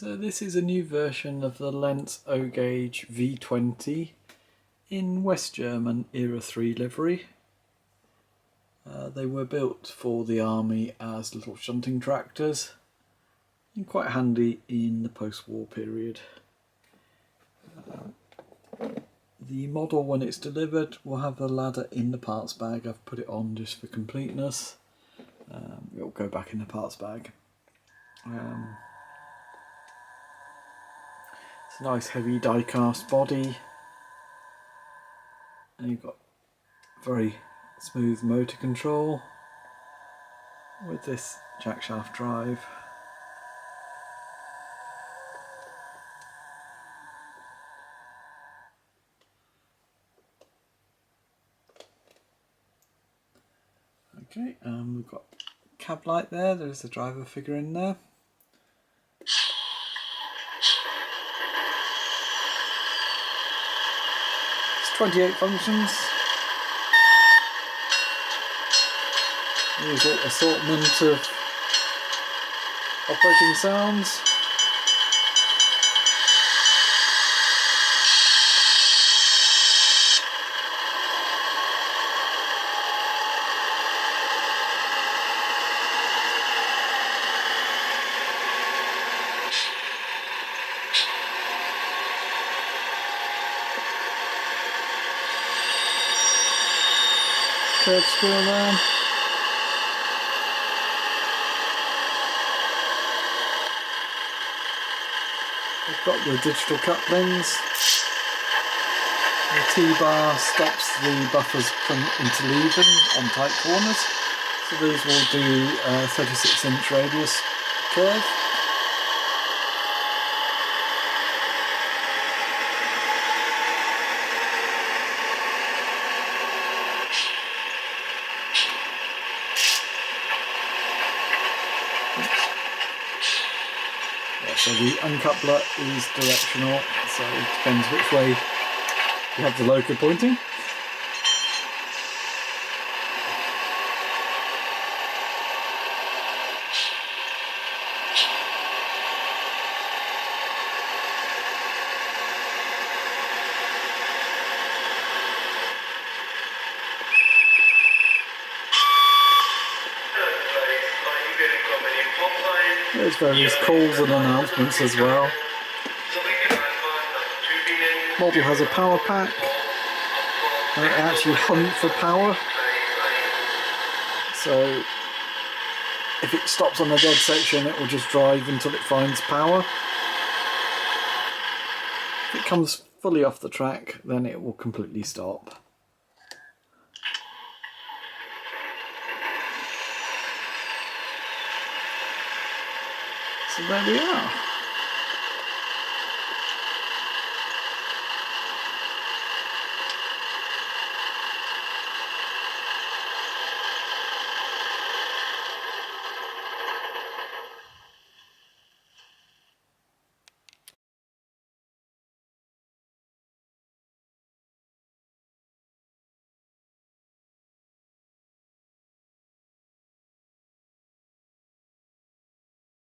So this is a new version of the Lenz O gauge V20 in West German Era 3 livery. They were built for the army as little shunting tractors and quite handy in the post-war period. The model, when it's delivered, will have the ladder in the parts bag. I've put it on just for completeness. It'll go back in the parts bag. It's a nice heavy die-cast body, and you've got very smooth motor control with this jackshaft drive. Okay, we've got cab light there. There's the driver figure in there. It's 28 functions. Usual assortment of operating sounds. Curve squirrel there. We've got the digital couplings. The T-bar stops the buffers from interleaving on tight corners. So these will do a 36-inch radius curve. So the uncoupler is directional, so it depends which way you have the loco pointing. There's various calls and announcements as well. Model has a power pack. It actually hunts for power. So if it stops on a dead section, it will just drive until it finds power. If it comes fully off the track, then it will completely stop. So there we are.